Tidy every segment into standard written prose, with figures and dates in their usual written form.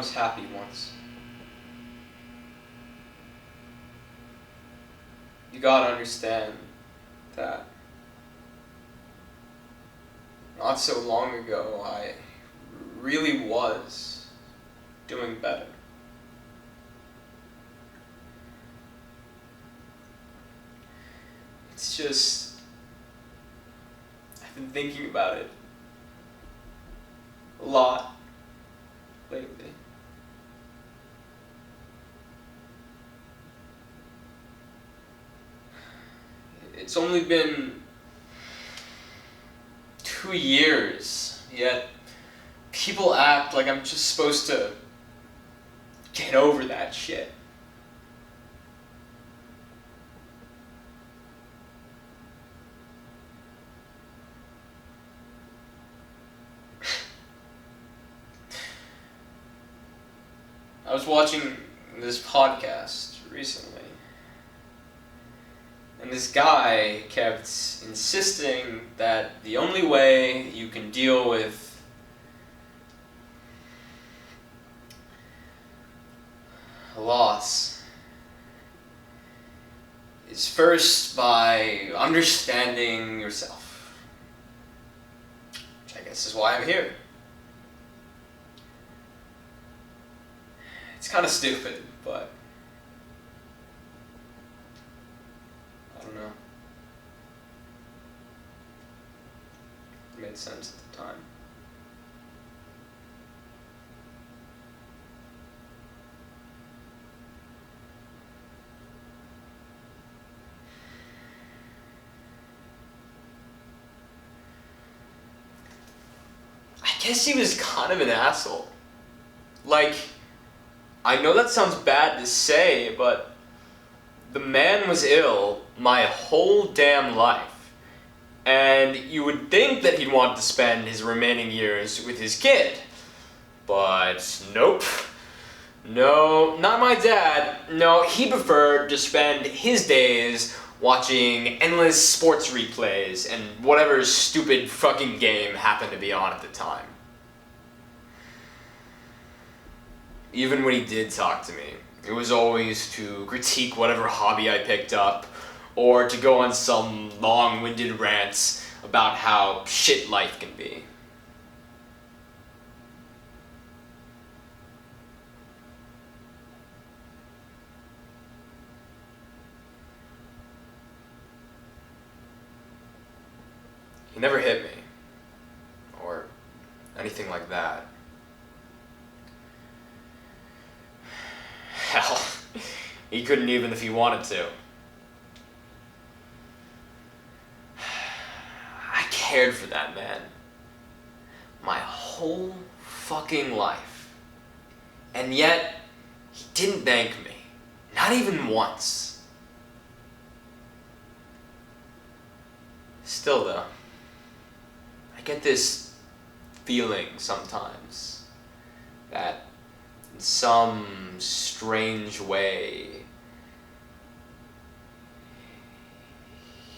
was happy once. You gotta understand that not so long ago I really was doing better. It's just, I've been thinking about it a lot lately. It's only been 2 years, yet people act like I'm just supposed to get over that shit. I was watching this podcast recently, and this guy kept insisting that the only way you can deal with a loss is first by understanding yourself. Which I guess is why I'm here. It's kind of stupid, but I don't know. It made sense at the time. I guess he was kind of an asshole. Like, I know that sounds bad to say, but the man was ill my whole damn life. And you would think that he'd want to spend his remaining years with his kid. But nope. No, not my dad. No, he preferred to spend his days watching endless sports replays and whatever stupid fucking game happened to be on at the time. Even when he did talk to me, it was always to critique whatever hobby I picked up, or to go on some long-winded rants about how shit life can be. He never hit me, or anything like that. Hell, he couldn't even if he wanted to. I cared for that man my whole fucking life. And yet, he didn't thank me. Not even once. Still though, I get this feeling sometimes that in some strange way,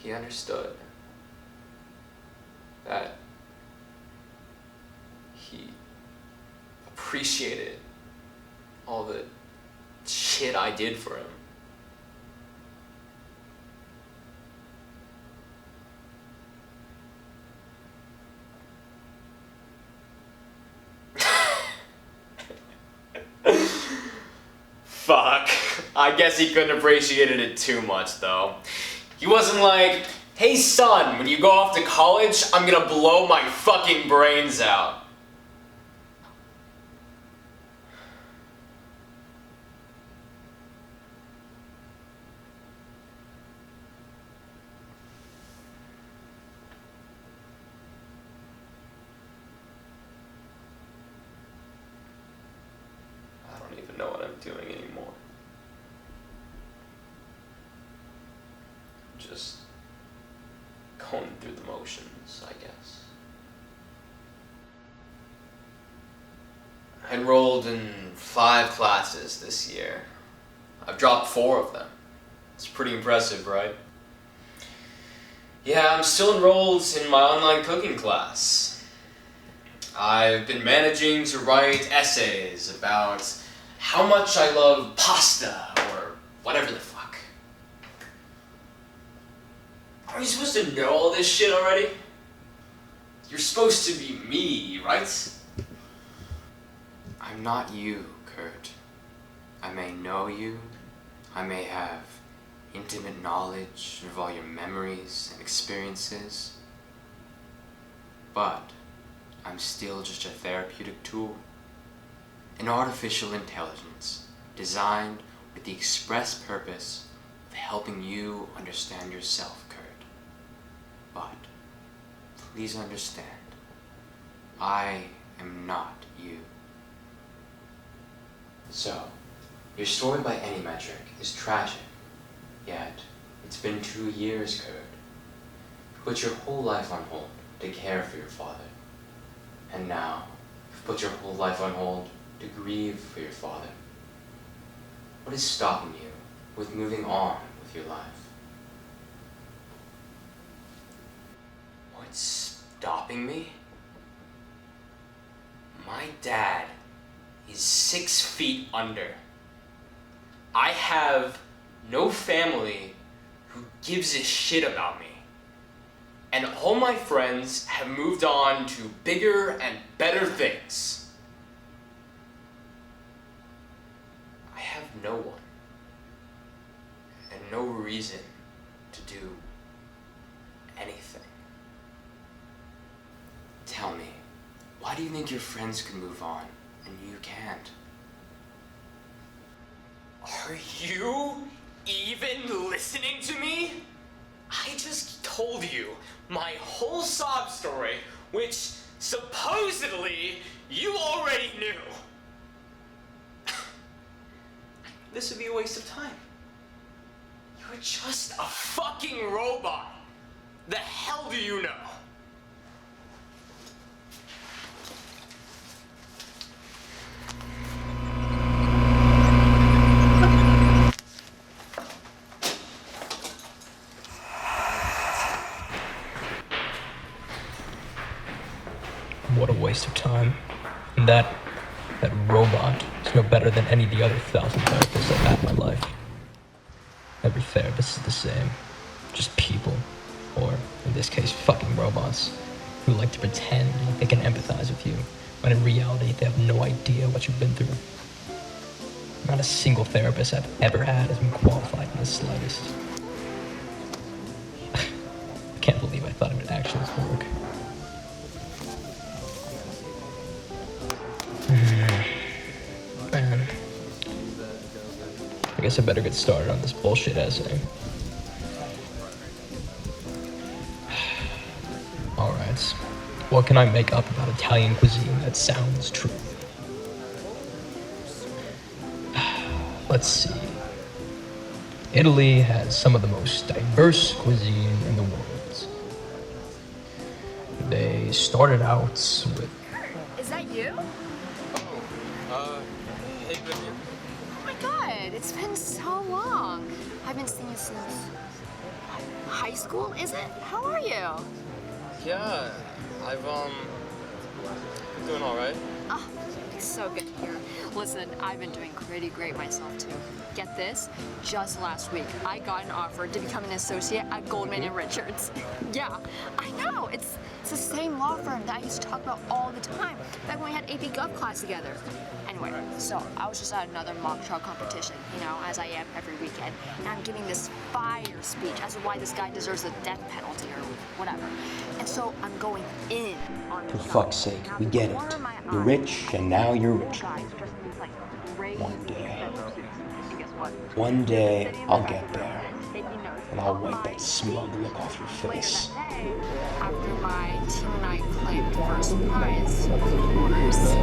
he understood. That he appreciated all the shit I did for him. Fuck. I guess he couldn't appreciate it too much, though. He wasn't like, hey son, when you go off to college, I'm gonna blow my fucking brains out. I don't even know what I'm doing anymore. Just going through the motions, I guess. I enrolled in 5 classes this year. I've dropped 4 of them. It's pretty impressive, right? Yeah, I'm still enrolled in my online cooking class. I've been managing to write essays about how much I love pasta or whatever the fuck. Are you supposed to know all this shit already? You're supposed to be me, right? I'm not you, Kurt. I may know you, I may have intimate knowledge of all your memories and experiences, but I'm still just a therapeutic tool, an artificial intelligence designed with the express purpose of helping you understand yourself, Kurt. But please understand, I am not you. So, your story by any metric is tragic, yet it's been 2 years, Kurt. You put your whole life on hold to care for your father. And now, you've put your whole life on hold to grieve for your father. What is stopping you with moving on with your life? What's stopping me? My dad is 6 feet under. I have no family who gives a shit about me. And all my friends have moved on to bigger and better things. I have no one. And no reason to do anything. Tell me, why do you think your friends can move on and you can't? Are you even listening to me? I just told you my whole sob story, which supposedly you already knew. This would be a waste of time. You're just a fucking robot. The hell do you know? What a waste of time. And that robot is no better than any of the other 1,000 therapists I've had in my life. Every therapist is the same. Just people. Or, in this case, fucking robots. Who like to pretend they can empathize with you, when in reality they have no idea what you've been through. Not a single therapist I've ever had has been qualified in the slightest. I can't believe I thought it would actually work. Man. I guess I better get started on this bullshit essay. Alright, what can I make up about Italian cuisine that sounds true? Let's see. Italy has some of the most diverse cuisine in the world. They started out with... Is that you? Hey, Vivian. Oh my god, it's been so long. I've been seeing you since high school, is it? How are you? Yeah, I've been doing alright. Oh, it's so good to hear. Listen, I've been doing pretty great myself too. Get this, just last week, I got an offer to become an associate at Goldman & Richards. Yeah, I know, it's the same law firm that I used to talk about all the time, back when we had AP Gov class together. Anyway, so I was just at another mock trial competition, you know, as I am every weekend, and I'm giving this fire speech as to why this guy deserves the death penalty or whatever. And so I'm going in on For fuck's sake, we get it. You're rich, and now you're richer. One day, I'll get there, and I'll wipe that smug look off your face. After my team and I claimed first prize, of course,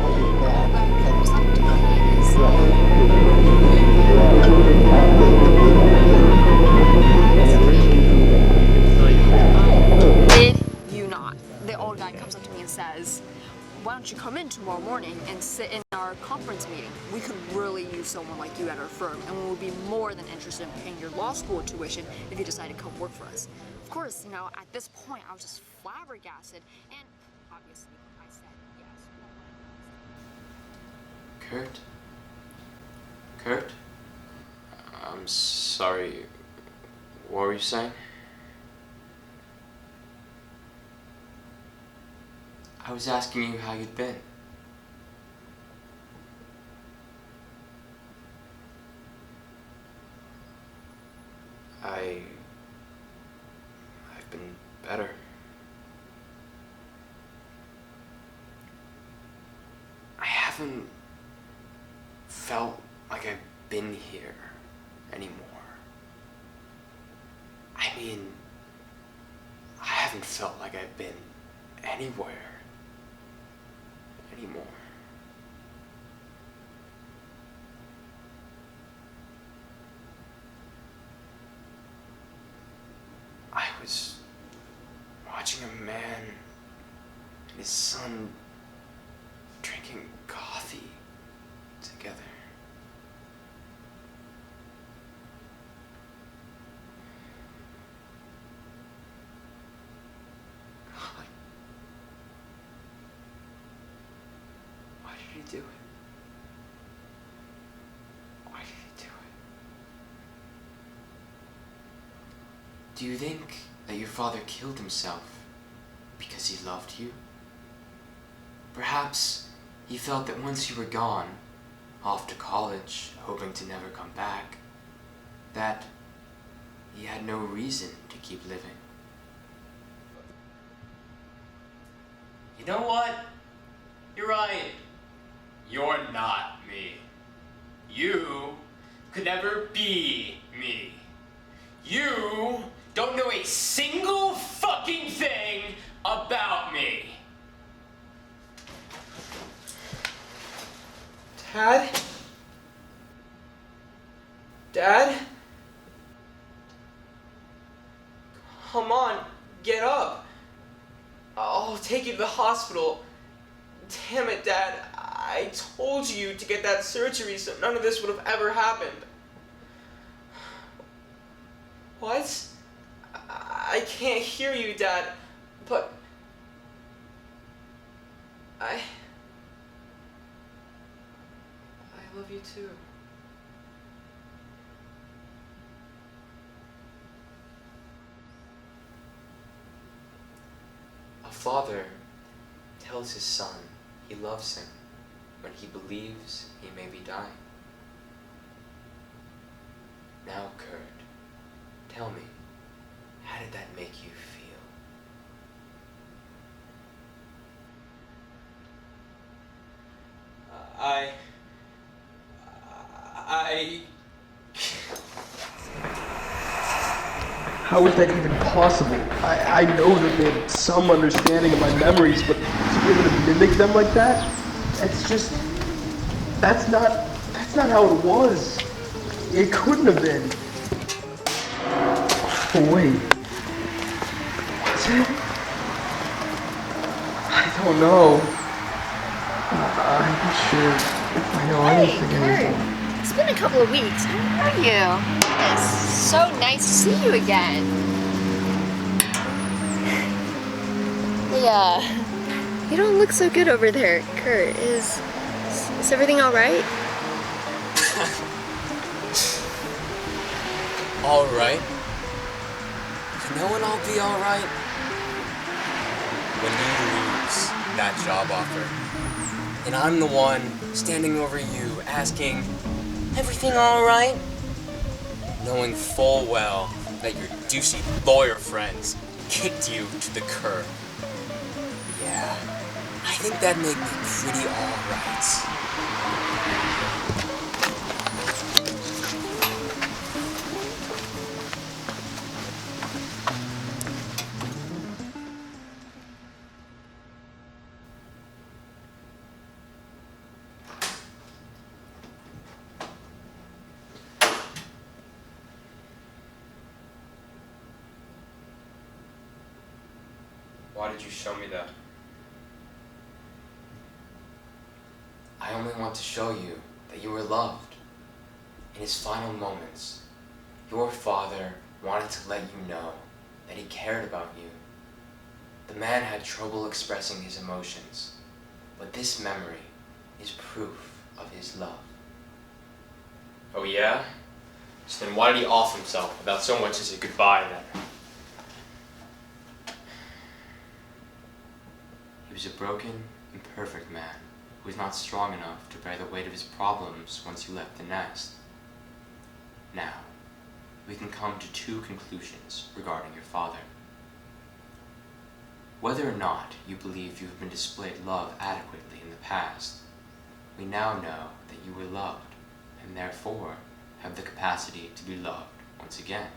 all that comes up to me is... Did you not? The old guy comes up to me and says, why don't you come in tomorrow morning and sit in our conference meeting? We could really use someone like you at our firm, and we would be more than interested in paying your law school tuition if you decide to come work for us. Of course, you know, at this point, I was just flabbergasted, and obviously, I said yes. Kurt? Kurt? I'm sorry. What were you saying? I was asking you how you'd been. I've been better. I haven't felt like I've been here anymore. I mean, I haven't felt like I've been anywhere anymore. I was watching a man and his son drinking coffee together. Why did he do it? Why did he do it? Do you think that your father killed himself because he loved you? Perhaps he felt that once you were gone, off to college, hoping to never come back, that he had no reason to keep living. You know what? You're right. You're not me. You could never be me. You don't know a single fucking thing about me. Dad? Dad? Come on, get up. I'll take you to the hospital. Damn it, Dad. I told you to get that surgery so none of this would have ever happened. What? I can't hear you, Dad, but I love you too. A father tells his son he loves him when he believes he may be dying. Now, Kurt, tell me, how did that make you feel? How is that even possible? I know that they had some understanding of my memories, but to be able to mimic them like that, that's not how it was. It couldn't have been. Oh wait. Was it? I don't know. I'm not sure if I know anything anymore. It's been a couple of weeks. How are you? It's so nice to see you again. Hey, you don't look so good over there, Kurt. Is everything all right? All right? You know when I'll be all right? When you lose that job offer. And I'm the one standing over you asking, everything all right? Knowing full well that your douchey lawyer friends kicked you to the curb. Yeah, I think that'd make me pretty all right. Why did you show me that? I only want to show you that you were loved. In his final moments, your father wanted to let you know that he cared about you. The man had trouble expressing his emotions, but this memory is proof of his love. Oh yeah? So then why did he off himself without so much as a goodbye then? He was a broken, imperfect man who was not strong enough to bear the weight of his problems once he left the nest. Now, we can come to two conclusions regarding your father. Whether or not you believe you have been displayed love adequately in the past, we now know that you were loved, and therefore have the capacity to be loved once again.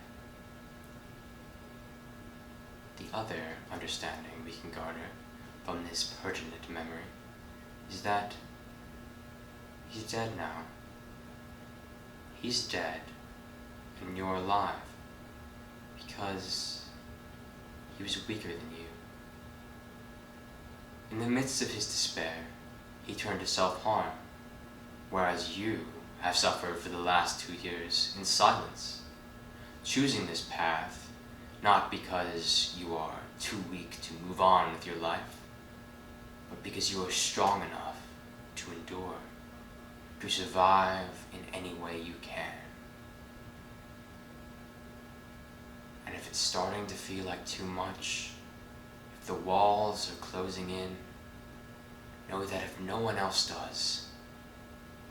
The other understanding we can garner from this pertinent memory is that he's dead now. He's dead, and you're alive, because he was weaker than you. In the midst of his despair, he turned to self-harm, whereas you have suffered for the last 2 years in silence, choosing this path not because you are too weak to move on with your life, but because you are strong enough to endure, to survive in any way you can. And if it's starting to feel like too much, if the walls are closing in, know that if no one else does,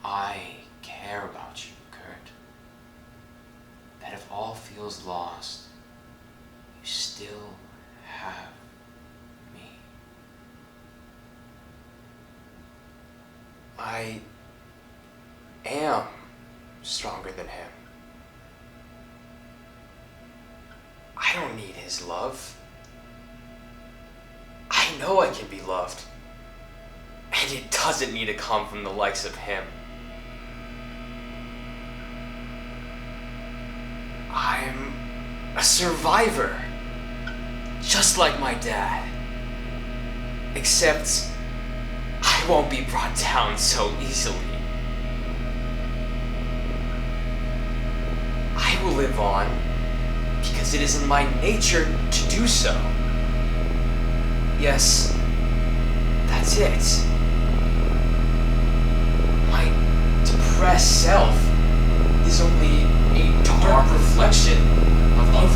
I care about you, Kurt. That if all feels lost, you still have me. I am stronger than him. I don't need his love. I know I can be loved. And it doesn't need to come from the likes of him. I'm a survivor. Just like my dad. Except I won't be brought down so easily. I will live on because it is in my nature to do so. Yes, that's it. My depressed self is only a dark reflection of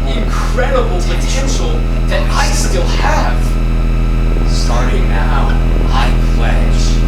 the incredible potential that I still have. Starting now, I pledge